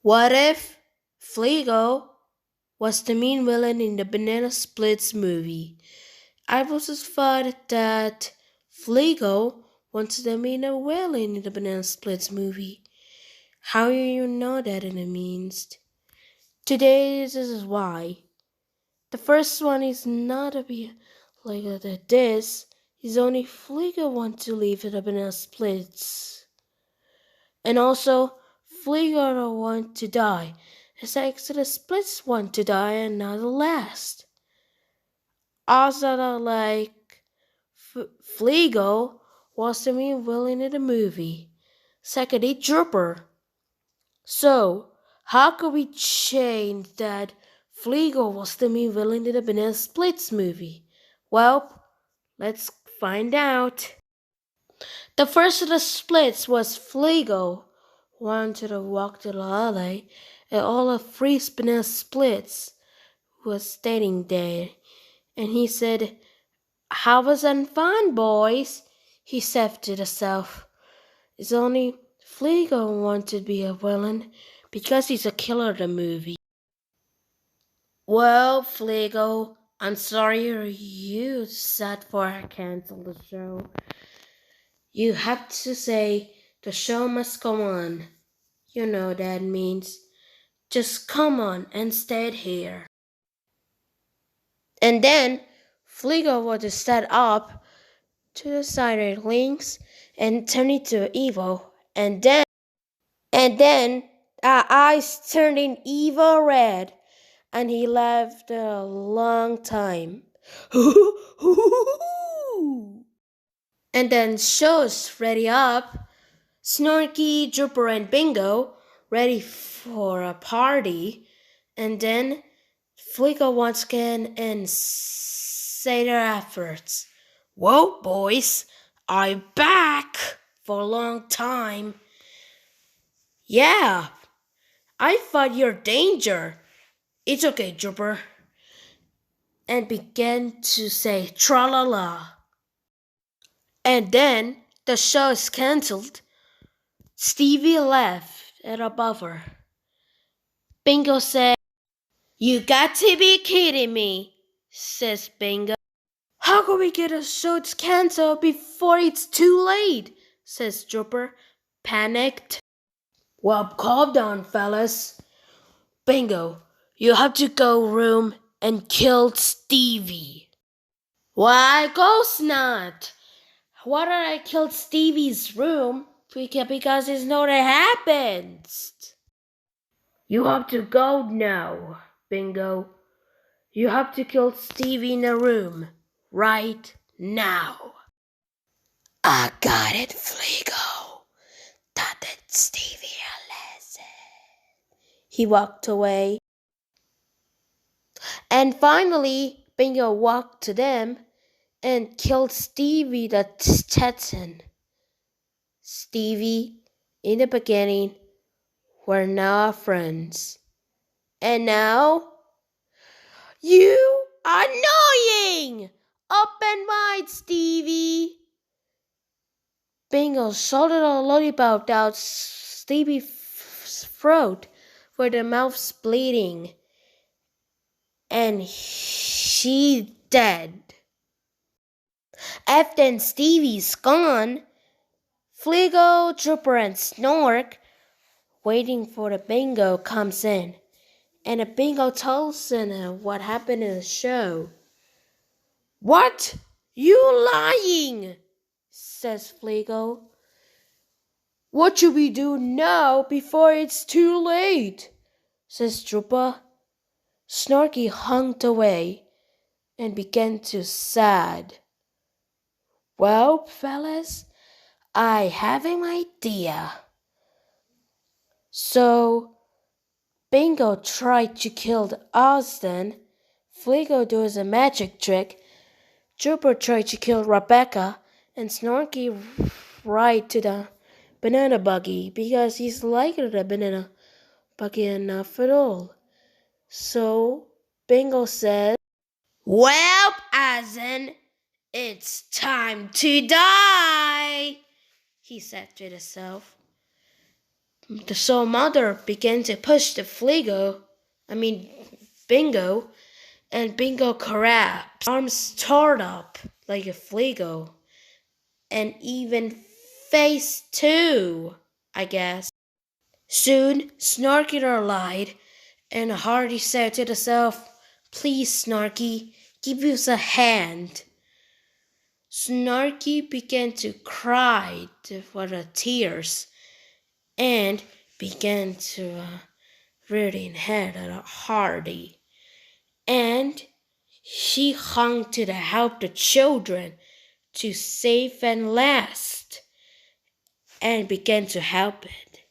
What if Fligo was the main villain in the Banana Splits movie? I was just thought that Fligo was the main villain in the Banana Splits movie. How do you know that it means? Today, this is why. The first one is not a be like that. This is only Fligo want to leave the Banana Splits. And also, Fligo don't want to die. It's like the Splits want to die and not the last. Also, Fligo was the main villain in the movie. Secondly, Trooper. So, how could we change that Fligo was the main villain in the Banana Splits movie? Well, let's find out. The first of the splits was Fligo wanted to walk to the alley, and all of three Banana Splits was standing there, and he said, "How was that fun, boys?" He said to himself. It's only Fligo wanted to be a villain because he's a killer in the movie. Well, Fligo, I'm sorry you said for cancel the show. You have to say the show must go on. You know that means just come on and stay here. And then Fligo was set up to the side links and turn into evil. And then our eyes turned in evil red, and he left a long time. And then shows ready up, Snorky, Drooper, and Bingo ready for a party, and then Flico once again and say their efforts. Whoa, boys, I'm back for a long time. Yeah, I thought you're danger. It's okay, Drooper. And began to say tra la la. And then the show is cancelled. Stevie left at a buffer. Bingo said, "You got to be kidding me," says Bingo. "How can we get a show cancelled before it's too late?" says Drooper, panicked. "Well, calm down, fellas. Bingo, you have to go room and kill Stevie." "Why, of course not. Why did I kill Stevie's room? Because it's not what happens. You have to go now, Bingo. You have to kill Stevie in the room right now." "I got it, Fligo," thought Stevie a lesson. He walked away. And finally, Bingo walked to them and killed Stevie the Stetson. Stevie, in the beginning, were now friends. And now, "You are annoying! Open wide, Stevie!" Bingo shouldered a lollipop down Stevie's throat where the mouth's bleeding. And she's dead. After Stevie's gone, Fligo, Trooper, and Snork, waiting for the Bingo, comes in. And the Bingo tells him what happened in the show. "What? You lying?" says Fligo. "What should we do now before it's too late?" says Trooper. Snorky hunked away and began to sad. "Well, fellas, I have an idea." So Bingo tried to kill Austin. Fligo does a magic trick. Trooper tried to kill Rebecca, and Snorky ride to the banana buggy because he's liking the banana buggy enough at all. So Bingo says, "Well, Asen, it's time to die," he said to himself. So mother began to push the Bingo, and Bingo collapsed. Arms stored up like a Fligo, and even face too, I guess. Soon, Snarky lied, and Hardy said to herself, "Please, Snarky, give us a hand." Snarky began to cry for the tears and began to reading head at Hardy. And she hung to the help the children to save and last and began to help it.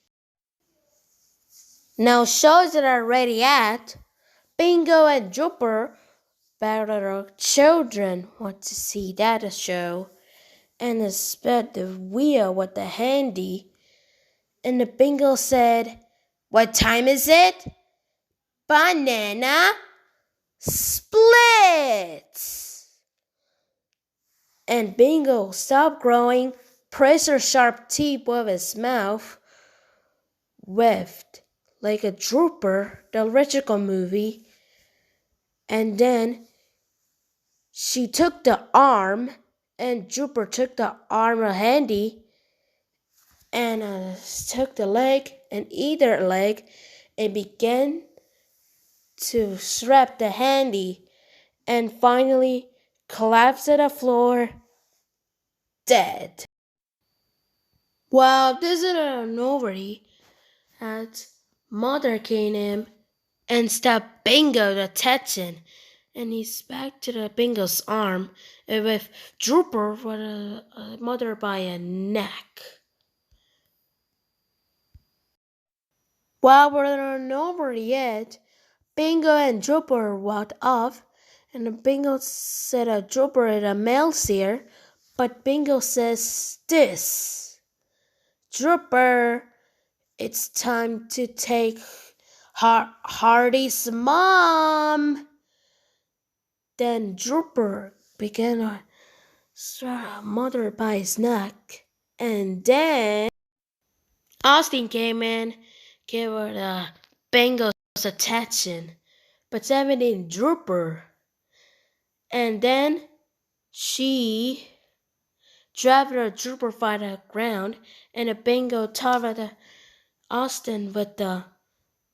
Now shows that are ready at Bingo and Jumper, but our children want to see that show and spread the wheel with the handy. And the Bingo said, "What time is it? Banana splits." And Bingo stopped growing, pressed her sharp teeth with his mouth, waved like a trooper, the original movie, and then she took the arm, and Jupiter took the arm of Handy, and took the leg, and either leg, and began to strap the Handy, and finally collapsed to the floor, dead. Well, this is a novelty that mother came in and stabbed Bingo the Texan, and he's back to the Bingo's arm with Drooper for the mother by a neck. While we're not over yet, Bingo and Drooper walked off, and the Bingo said a Drooper is a mouse here, but Bingo says this: "Drooper, it's time to take Hardy's mom." Then Drooper began to strap mother by his neck, and then Austin came in, gave her the Bingo's attention, but Seven didn't Drooper. And then she dropped the Drooper by the ground, and the Bingo covered Austin with the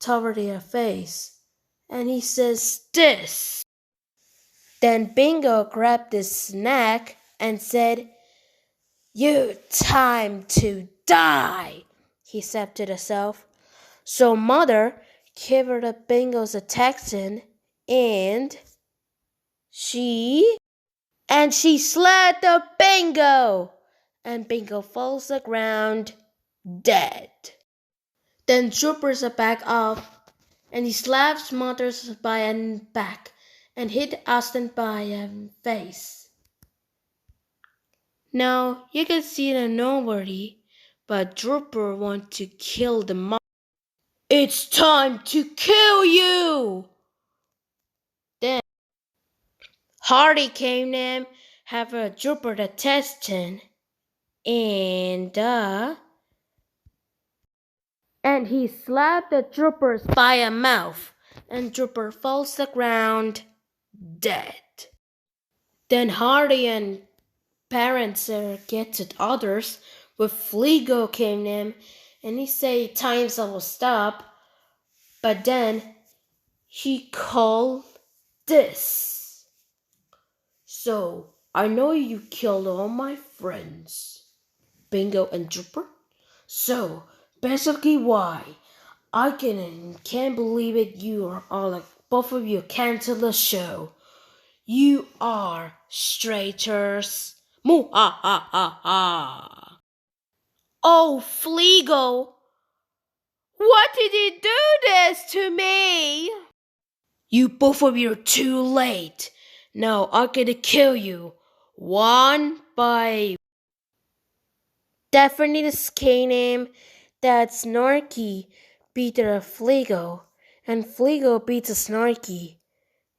covered their face, and he says this. Then Bingo grabbed his neck and said, "You time to die," he said to himself. So mother covered the Bingo's attention, and she slapped the Bingo, and Bingo falls to the ground dead. Then Troopers are back up, and he slaps Mother's by a back and hit Austin by a face. Now you can see the nobody, but Drooper wants to kill the mom. "It's time to kill you!" Then Hardy came in, have a Drooper the testing, and he slapped the Droopers by a mouth, and Drooper falls to the ground dead. Then Hardy and parents get to others with Fligo came in, and he say times will stop, but then he called this. "So I know you killed all my friends, Bingo and Drooper. So basically why I can't believe it, you are all like both of you cancel the show. You are traitors. Moo ha ha ha ha." "Oh, Fleagle, what did you do this to me?" "You both of you are too late. Now I'm gonna kill you one by Definitely the K name that Snarky beat the Fleagle, and Fleagle beats a Snarky,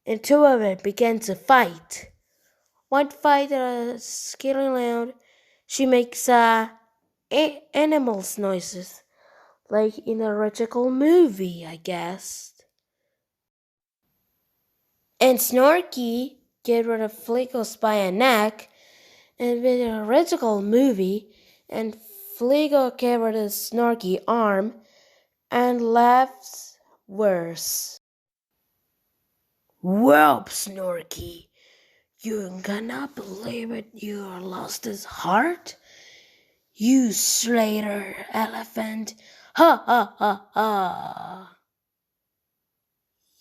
and two of them began to fight. One fight scaling loud, she makes animals noises like in a logical movie, I guess. And Snorky get rid of Flico's by a neck, and with a logical movie, and Flico get rid of Snorky arm, and laughs worse. Well, Snorky, you gonna believe it? You lost his heart? You Slater elephant! Ha ha ha ha!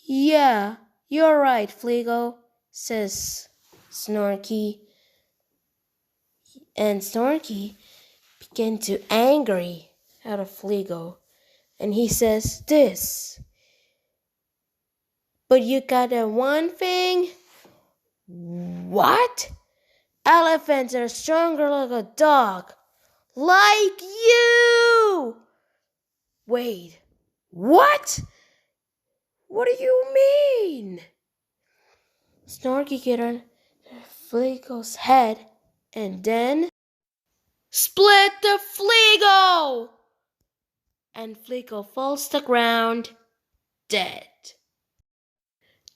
Yeah, you're right, Fligo, says Snorky. And Snorky began to angry at Fligo, and he says this. But you got that one thing? What? Elephants are stronger like a dog. Like you! Wait, what? What do you mean? Snorky get on Flico's head and then split the Flico! And Flico falls to the ground dead.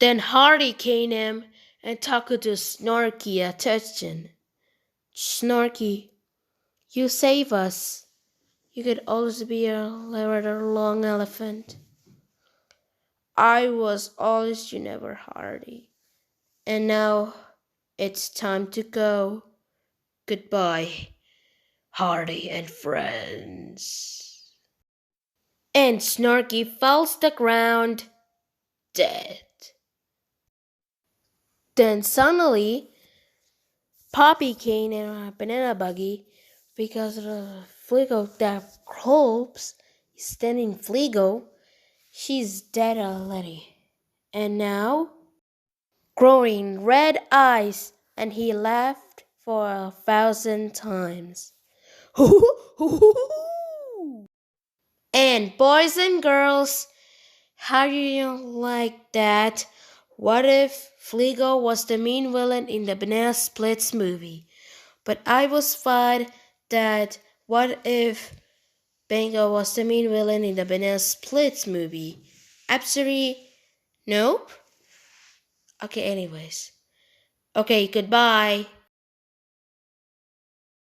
Then Hardy came him and talked to Snorky attention. Snorky, you save us. You could always be a rather long elephant. I was always you never Hardy. And now it's time to go. Goodbye, Hardy and friends. And Snorky falls to the ground dead. Then suddenly, Poppy came in a banana buggy because of the Fligo that hopes is standing Fligo. She's dead already. And now, growing red eyes, and he laughed for 1,000 times. And boys and girls, how do you like that? What if Fligo was the main villain in the Banana Splits movie? But I was thought that what if Bango was the main villain in the Banana Splits movie? Absolutely nope. Okay, anyways. Okay, goodbye.